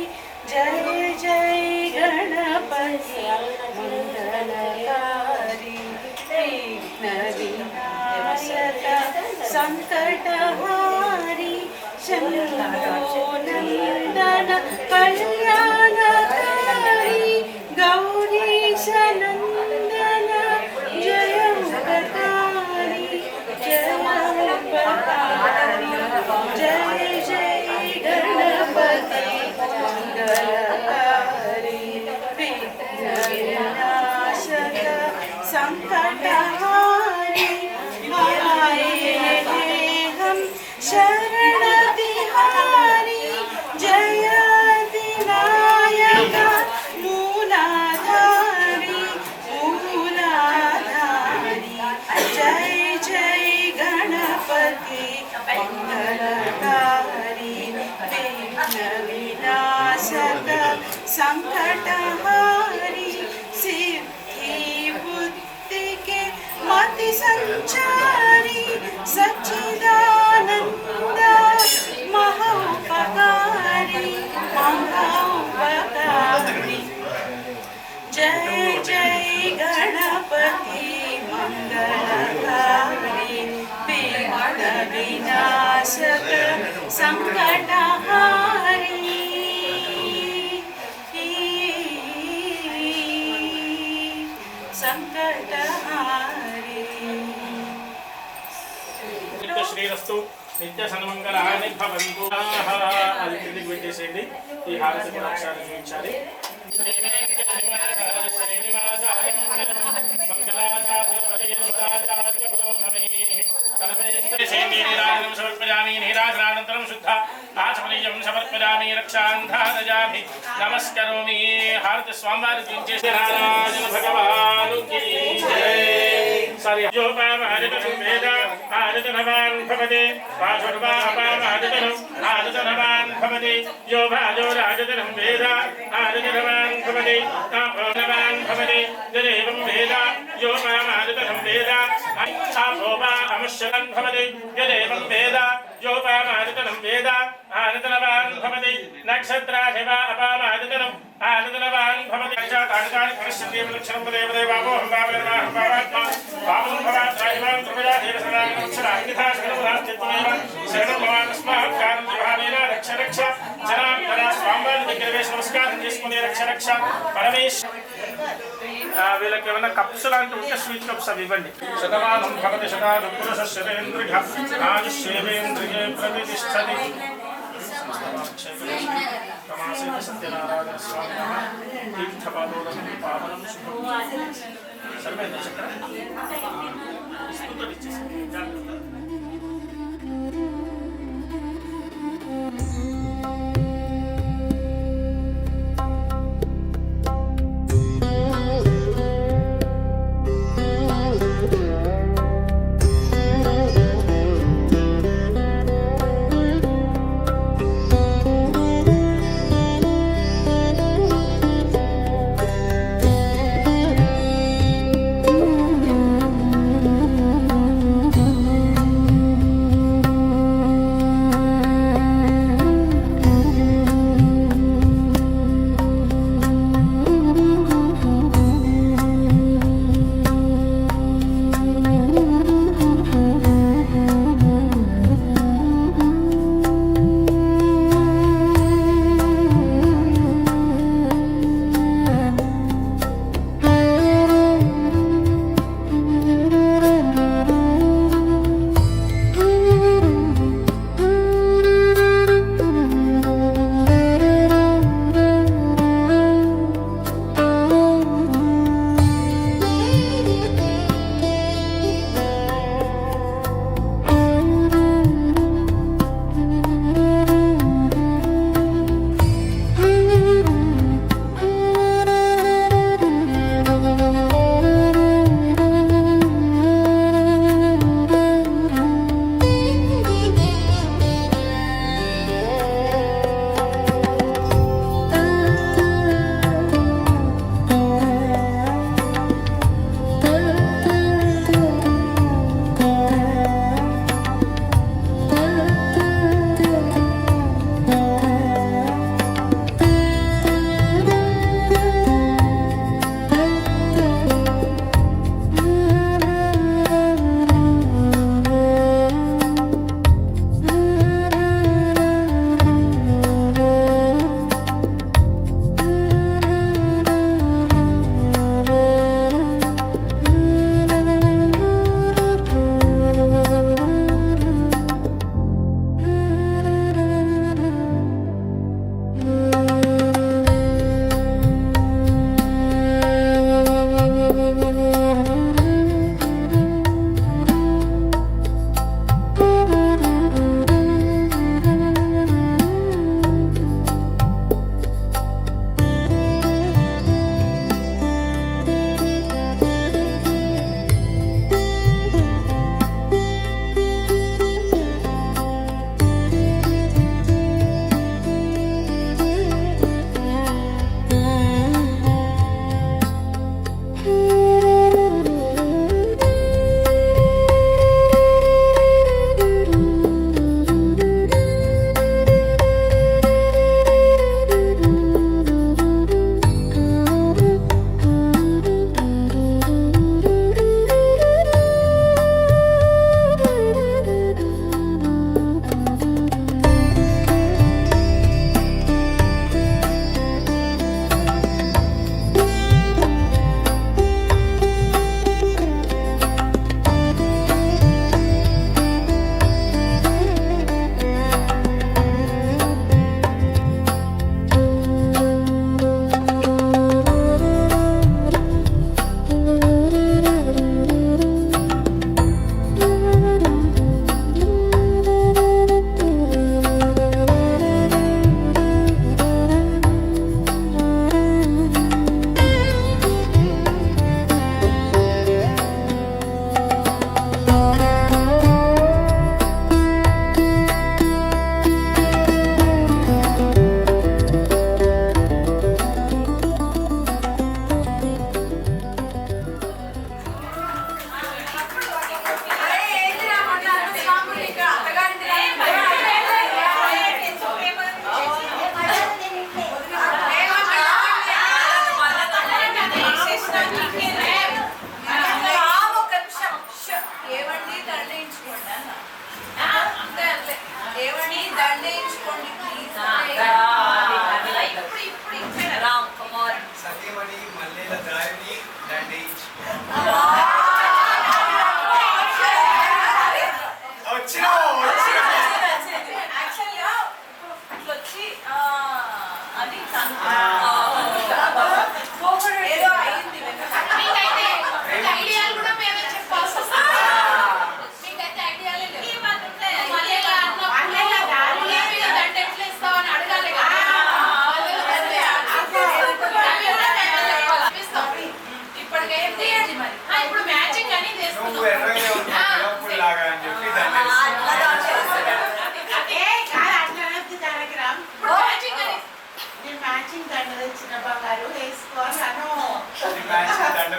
जय जय गणपति मंगलकारी विघ्न विनाशक संकटहारी शंभो नंदन कल्याणकारी गौरीश नंदन जय उपकारी जय उपकारी जय जय गणपति मंगलकारी विघ्न विनाशक संकटहारी आए हम शरण बिहारी जय विनायक मूलाधारी मूलाधारी जय जय गणपति मंगलकारी विघ्न विनाशक संकटहारी सिद्धि बुद्धि के मति संचारी सच्चिदानंद महोपकारी महाउपकारी जय जय गणपति मंगलकारी विघ्न विनाशक शासक संकटहारी संकटहारी నిత్య శ్రీరస్తు నిత్య సన్మంగళాన్ని భవంతు అది కిందికి పెట్టేసేయండి ఈ హారతి కూడా ఒకసారి చూపించాలి సమర్పయామి నీరాజనానంతరం శుద్ధ ఆచమనీయం సమర్పయామి రక్షాంధారయామి నమస్కరోమి హారతి స్వామివారి చూపించేసి నారాయణ భగవాను కీ జై సరి యోపామహరితం వేద ఆదితనవాన్ భవతే వాసుర్వాపామహరితనం ఆదితనవాన్ భవతే యో భాజో రాజతనం వేద ఆదితనవాన్ భవతే ఆభోనవాన్ భవతే యదేవం వేద యోపామహరితనం వేద ఆభోవా అముష్యలన్ భవతే యదేవం వేద యోపామహరితనం వేద ఆదితనవాన్ భవతే నక్షత్రాధివ అపామహరితనం ఆదితనవాన్ భవతే సాక్షాత్ పరిస్థితి లక్షణం దేవదేవామోహం భావేర్వాహం భావాత్మా పాపం భవాత్రాహిమాం కృపయా దేవసనాక్షరాన్యథా శరణముదాశ్చిత్వమేవ శరణం భవానస్మాత్ కారణం విభావేన రక్ష రక్ష జనాంతరా స్వామివారి దగ్గర వేసి నమస్కారం చేసుకునే రక్ష రక్ష పరమేశ్వర వీళ్ళకి ఏమైనా కప్స్ లాంటి ఉంటే స్వీట్ కప్స్ అవి ఇవ్వండి శతమానం భవతి శతాదు పురుష శతేంద్రియ ఆయుష్యేంద్రియే ప్రతిష్టతి సత్యనారాయణ స్వామి తీర్థపాదోదం పావనం శుభం సరిపోయింది చక్ర స్తుతులు ఇచ్చేసి జాగ్రత్త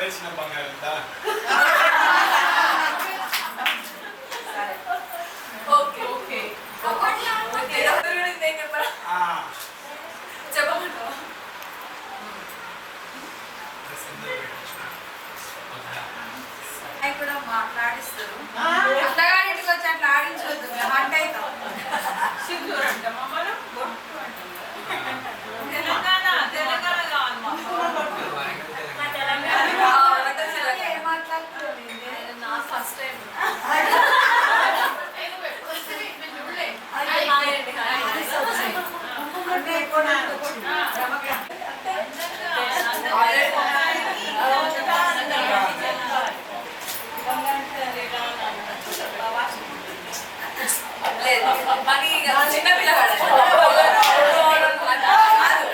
పడేసిన బంగారం దా. ఓకే ఓకే చెప్పమంటావా కూడా మాట్లాడిస్తారు అట్లాగా ఇంటికి వచ్చి అట్లా ఆడించవద్దు హంట అవుతాం సింధూరు అంటామా మనం బొట్టు అంటాం తెలంగాణ తెలంగాణ కావాలి నా ఫస్ట్ టైం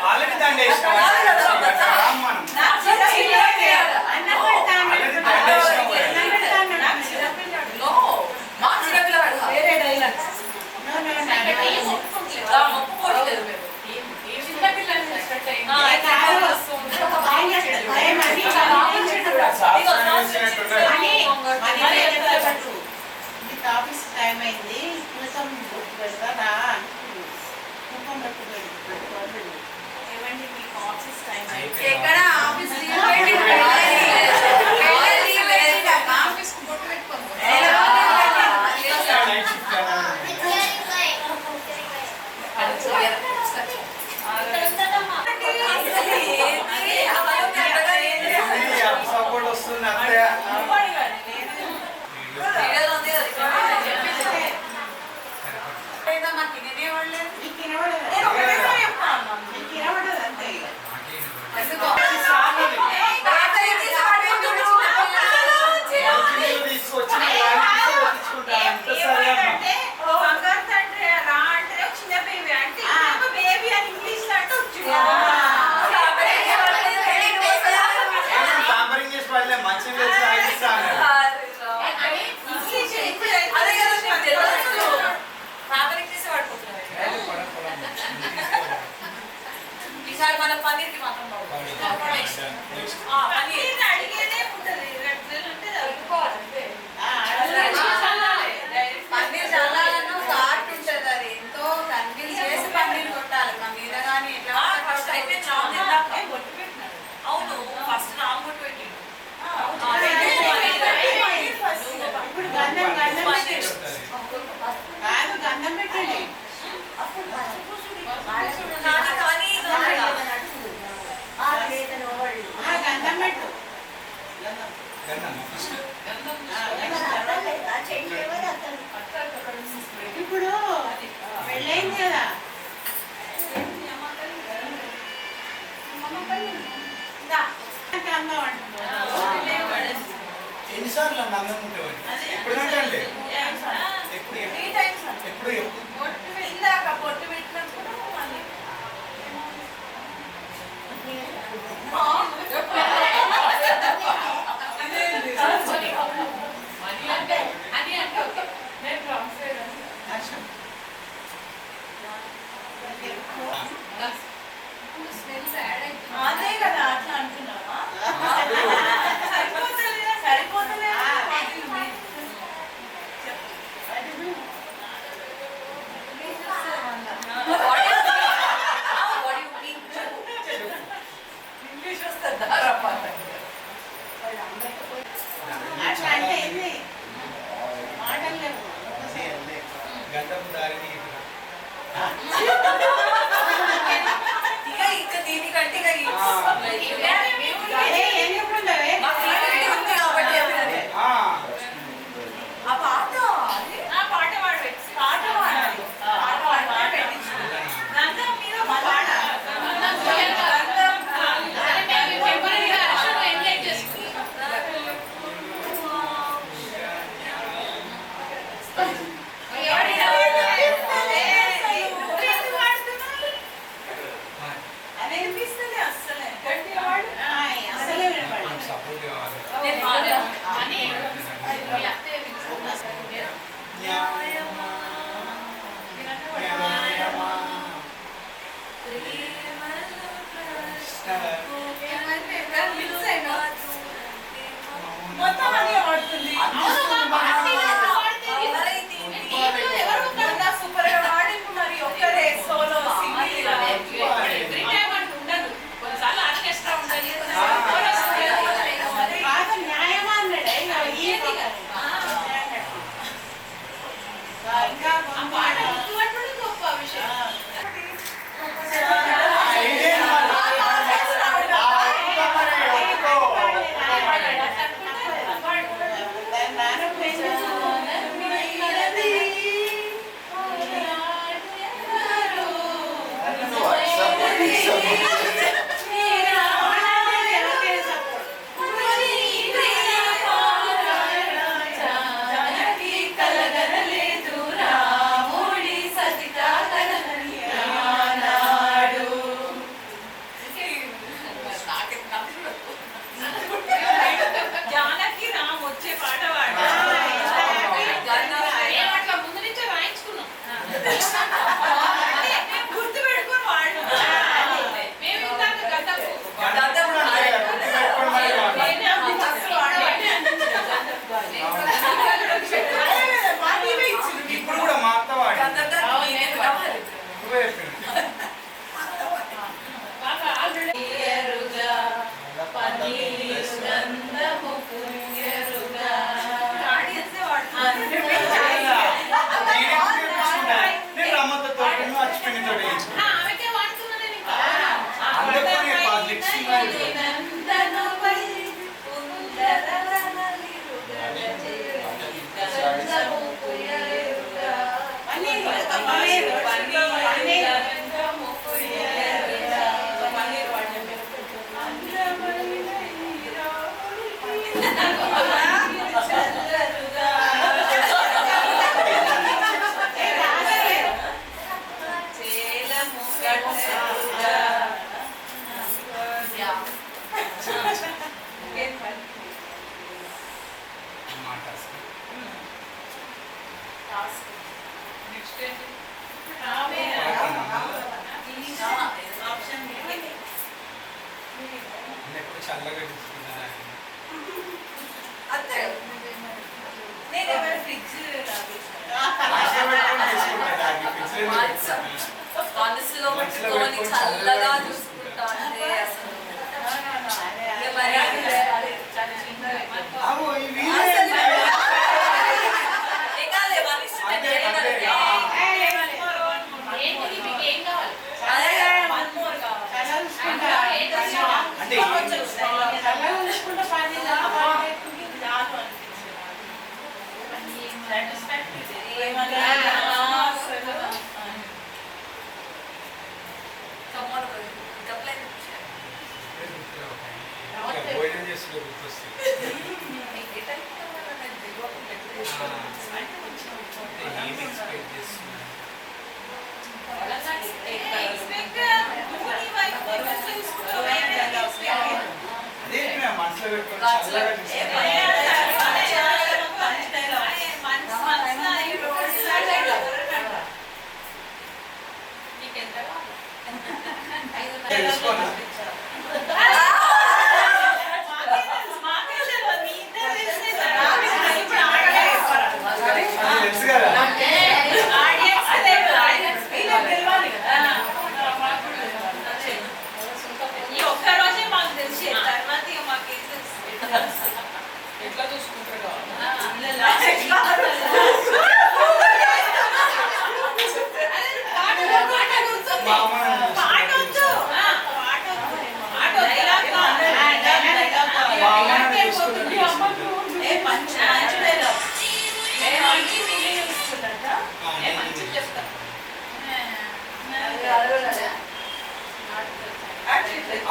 ఆల్రెడీ దాన్ని వేసినాం. రామ్మనం. ఆల్రెడీ దాన్ని వేసినాం. వేరే డైలాగ్స్ ఆఫీస్ టైం అయింది ముఖం పెడతా రా ముఖం పెట్టుకోండి ఏమండి మీకు ఆఫీస్ టైం అయింది ఎక్కడ ఆఫీస్ ఆఫీస్ బొట్టు పెట్టుకోండి నైట్ షిఫ్ట్ కదా. సపోర్ట్ వస్తుంది అత్తయ్య. తీసుకొచ్చిన పాంపరింగ్ చేసి పడలే మంచి ఆగిస్తాను. ఈసారి మన పన్నీర్కి మాత్రం పన్నీర్ చల్లాలన్నా ఒక ఆర్ట్ ఉంటుంది. అది ఎంతో కన్విన్స్ చేసి పన్నీర్ కొట్టాలి మన మీద కానీ ఎట్లా ఫస్ట్ అయితే అవును ఫస్ట్ రామ్ కొట్టు పెట్టిండు ఇప్పుడు గంధం పెట్టండి కానీ గంధం పెట్టు ఇప్పుడు పెళ్ళైంది కదా అందం అంటున్నాడు ఎన్నిసార్లు అందం ఉంటామండి ఎప్పుడంటే ఎప్పుడు ఎప్పుడు ఇందాక పొట్టు పెట్టినప్పుడు అదే కదా అట్లా అంటున్నావా సరిపోతలే ఇంగ్లీష్ వస్తుంది అట్లా అంటే ఏంది మాటలు లేవు గంటపు దారిని ఇక ఇంకా దీనికంటే ఏం చెప్పుకుంటావే ఆ పాట పాట పాడాలి పాట పాడాలి గంధం మీద ఒక పాట అది అనిపిస్తుంది అస్సలే గట్టిగా వాడు ఎప్పుడు చల్లగా చూసుకుంటాను. అంతే నేను ఏమైనా ఫ్రిడ్జ్ మనసులో పెట్టుకొని చల్లగా చూసుకుంటా అంటే అసలు భోజనం చేస్తుంటే గుర్తొస్తుంది. ఏం ఎక్స్పెక్ట్ చేస్తున్నా? అదే మనసులో పెట్టుకొని చల్లగా తెలుసుకోనా? తెలుసు కదా. ఒక్కరోజే మాకు తెలిసి తర్వాత మాకేం తెలుసు ఎట్లా చూసుకుంటాడు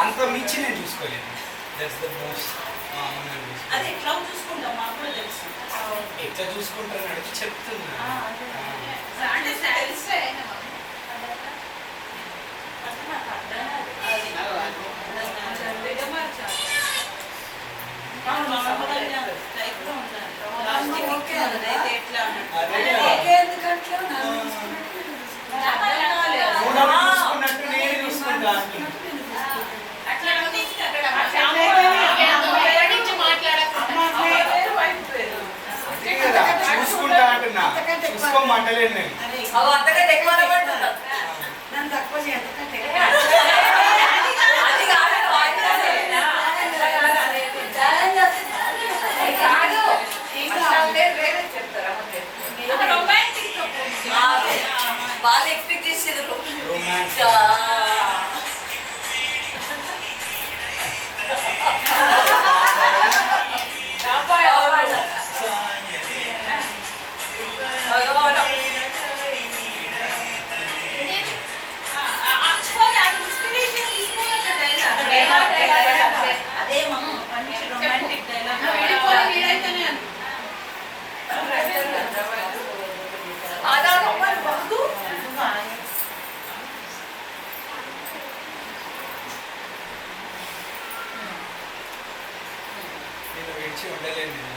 అంత మించి నేను చూసుకోలేదు. That's the most. అది ఎట్లా చూసుకుంటాం మాకు కూడా తెలుసు ఎట్లా చూసుకుంటారని అడిగి చెప్తున్నా. అంటే తెలిసే చూసుకున్నట్టు నేను చూసుకుంటా అంటున్నా. చూసుకుంటా అంటున్నా, చూసుకోమంటలేను నేను. అంతకంటే ఎక్కువ వాళ్ళు ఎక్స్పెక్ట్ చేసేది అదే మంచి రొమాంటిక్ నేను విడిచి ఉండలేను నేను.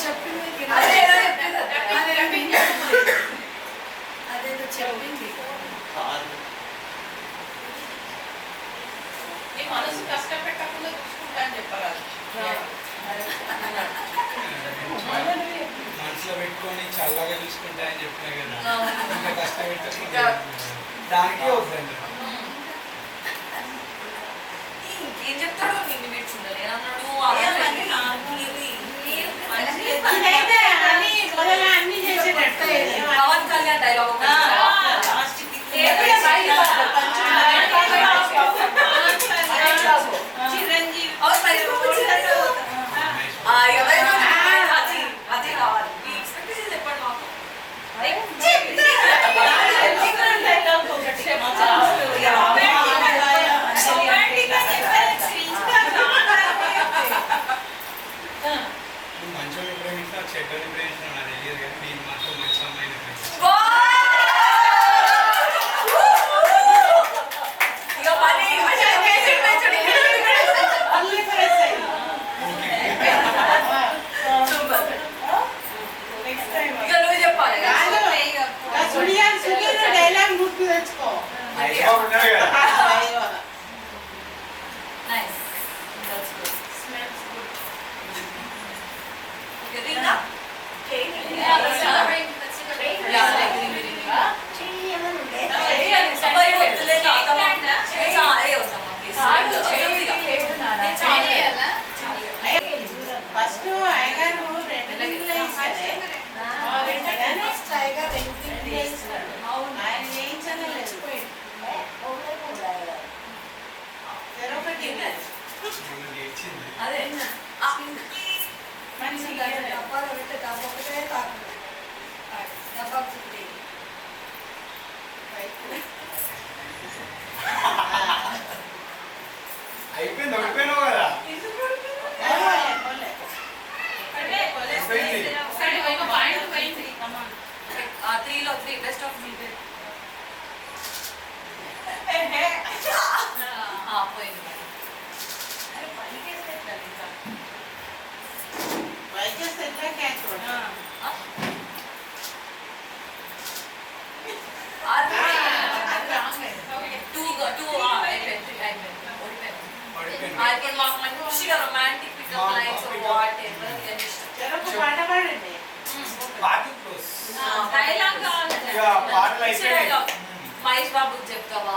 చెప్పింది మనసు కష్టపెట్టకుండా చూసుకుంటా అని చెప్పరాదు. మనసులో పెట్టుకొని చల్లగా చూసుకుంటా అని చెప్పినా కదా, ఇంకా కష్టపెట్టకుండా దానికి వద్దండి. ఏం చెప్తాడు నిన్ను నేర్చుండాలి అన్నాడు పవన్ కళ్యాణ్ డైలాగ్ చిరంజీవి అదే కావాలి మీ ఎక్స్పెక్టేషన్ చెప్పండి మాకు నువ్వు మంచోళ్ళు ప్రేమించినా చెడ్డని ప్రేమించినా నాకు తెలియదు, కానీ నేను మాత్రం మంచి అమ్మాయిని ప్రేమిస్తాను. ఫస్ట్ అయ్యగారు 2 దినాలు ఇస్తాడే, ఆయన చేయించలేదు. ఒకటి అదే మంచిగా అయిపోయింది, ఓడిపోయినావు కదా. త్రీలో 3 బెస్ట్ ఆఫ్ 3 పోయింది మంచిగా romantic pickup lines whatever పాట పాడండి. Party close. డైలాగ్ పాటలు అయిపోయాయి. మహేష్ బాబుకి చెప్తావా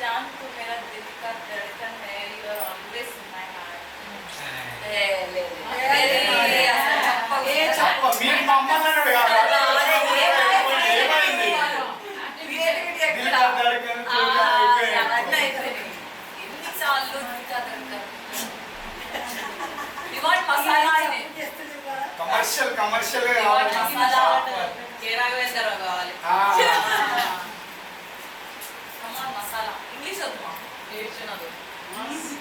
जान तू मेरा दिल का धड़कन है you are always in my heart మీరు మా అమ్మ అన్నాడు కదా. కమర్షియల్ కావాలి మసాలా ఇంగ్లీష్ వద్దు నేర్చున్నది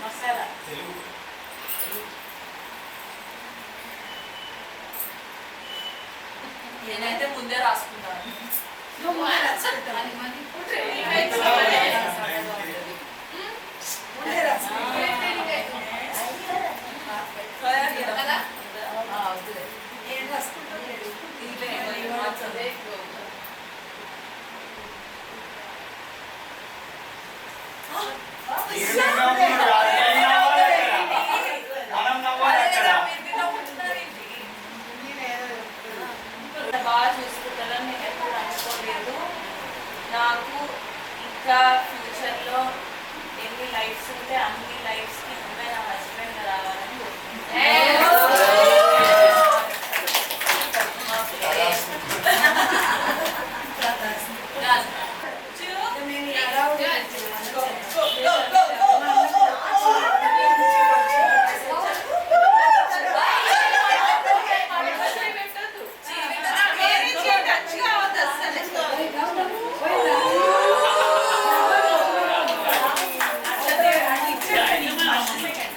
మసాలా తెలుగు నేనైతే ముందే రాసుకుంటాను బాగా చూసుకుంటారని నేను ఎప్పుడు అనుకోలేదు. నాకు ఇంకా ఫ్యూచర్లో ఎన్ని లైఫ్స్ ఉంటే అన్ని లైఫ్స్కి నువ్వే నా హస్బెండ్ రావాలని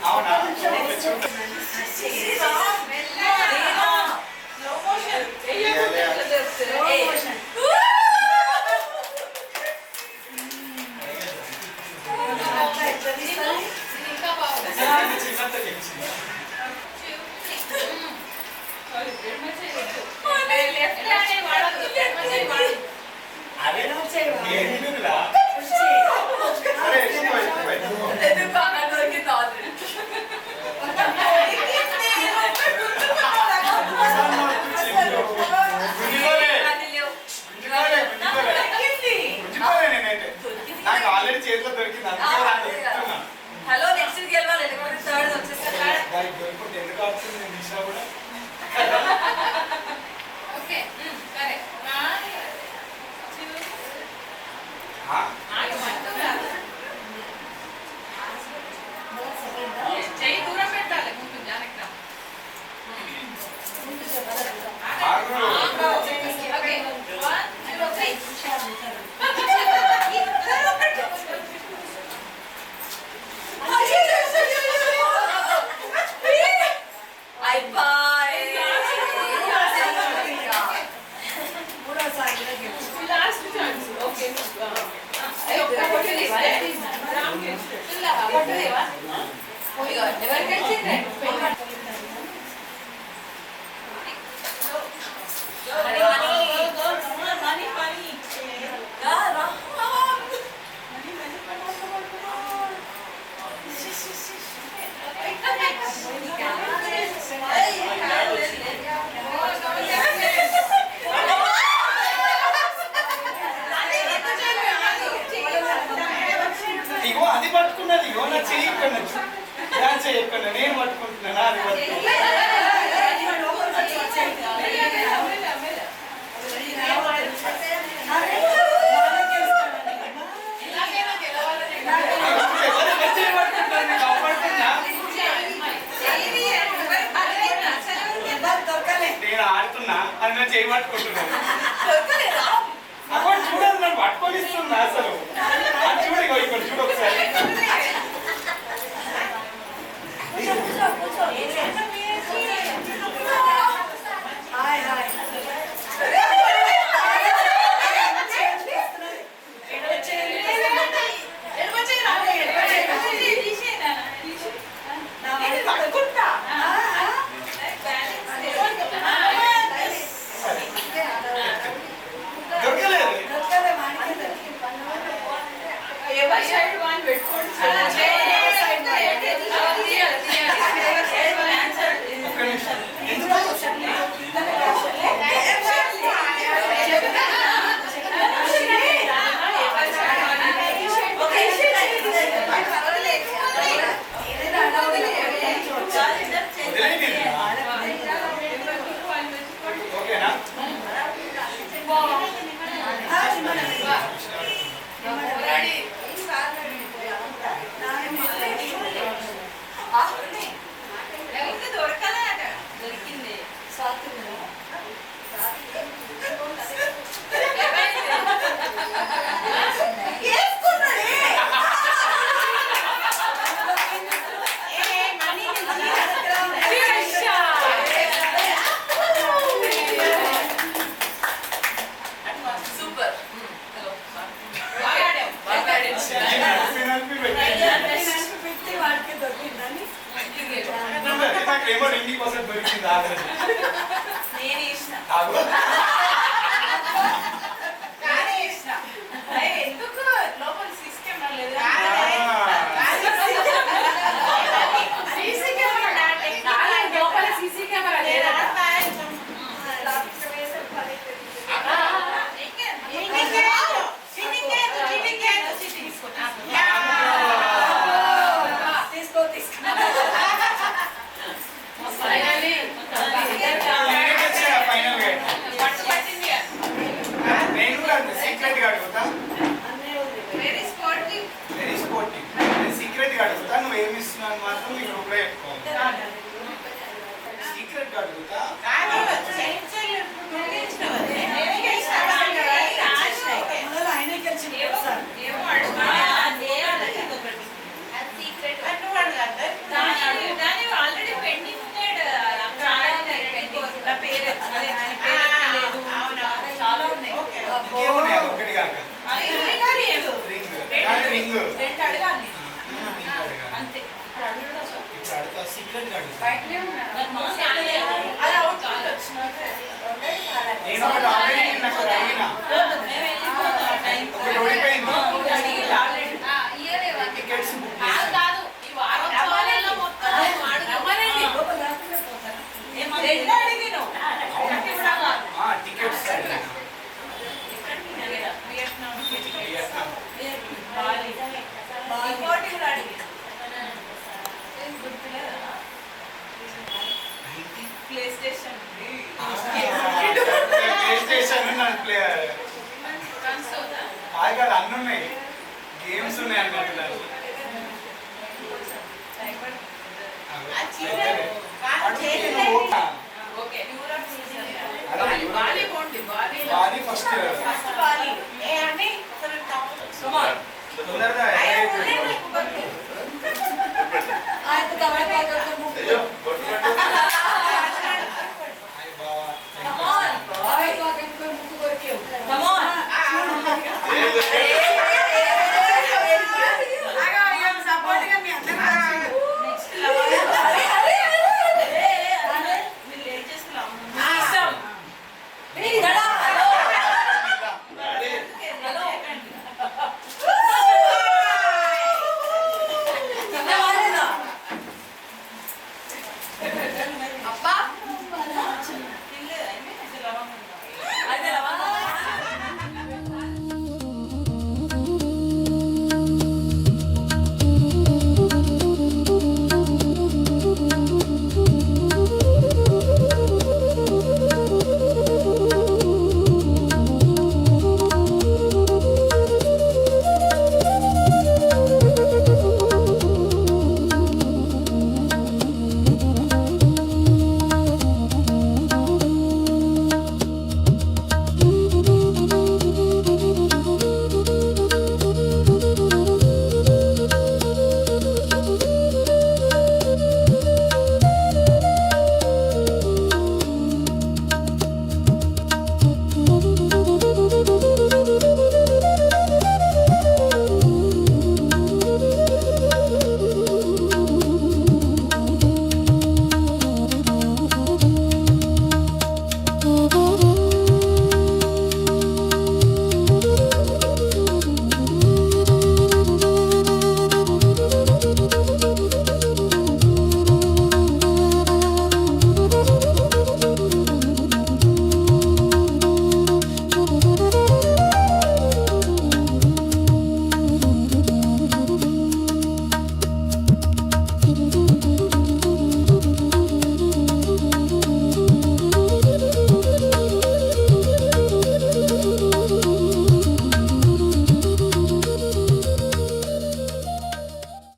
అవునా? ఇచ్చింది. అరే ఎందుకురా? సరే గుంజుకోలే నేనైతే. నాకు ఆల్రెడీ చేతిలో దొరికింది అందుకే నాకు చెప్తున్నా. హలో నెక్స్ట్ గెలవాలి థర్డ్ వచ్చేసారు దానికి దొరికితే ఎందుకు ఆడుతుంది నేను దిశ కూడా. ఓకే సరే ఆ? చెయ్యి దూరం పెట్టాలి ముందు జానకి ఆరు. ఓకే 1 0 3 ఇగో అది పట్టుకున్నది. ఇగో నా చెయ్యి ఎక్కడన్నా నా చెయ్యి ఎక్కడన్నా నేను పట్టుకుంటున్నాను అది పట్టుకుంటున్నా. నేను ఆడుతున్నా అది నా చెయ్యి పట్టుకుంటున్నాను. అక్కడ చూడాలి నన్ను పట్టుకొని ఇస్తున్నా అసలు. చూడు ఇగో ఇక్కడ చూడు ఒకసారి. దొరకలేదు. ఒక్క నిమిషం. ఎందుకు? వదిలేయండి. ఓకేనా? దొరికింది సూపర్ నాకేమో 20% దొరికింది ఆల్రెడీ. నేను ఇష్టం ఆగు. ఎందుకు లోపల సిస్టమ్ లేదు లోపల సీసీ కెమెరా లేదా నేను కూడా సీక్రెట్ గా అడుగుతా. Very sportive very sportive. నేను సీక్రెట్ గా అడుగుతా. నువ్వు ఏమి ఇస్తున్నావు మాత్రం నీ గ్రూప్ లో పెట్టుకోవాలి. సీక్రెట్ గా అడుగుతా. ఆల్రెడీ పెండింగ్ ఉన్నాడు పేరు చాలా ఉన్నాయి ఇంకేమున్నాయి? అది ఒకటి కాక రింగ్. రింగ్. రెండు అడగాలి అంతే ఇప్పుడు అడుగుతా. సీక్రెట్ సీక్రెట్ గార్డ్ బయటనే ఉన్నారు. అది అవుట్ కాదు వచ్చినాక నేను ఒకటి ఆల్రెడీ నాకు అడిగినా ఒకటి ఓడిపోయింది టికెట్స్ బుక్ కాదు కాదు ఈ వారోత్సవాలలో మొత్తం రమ్మనండి. టికెట్స్ ఇంకోటి కూడా అడిగి play station play station play కన్సోదా అది కాదు అన్నీ ఉన్నాయి గేమ్స్ ఉన్నాయి అన్నట్టు ఓకే అదే బాలి పోండి బాలి బాడీ ఫస్ట్ బాలి ఏ అని తొందరగా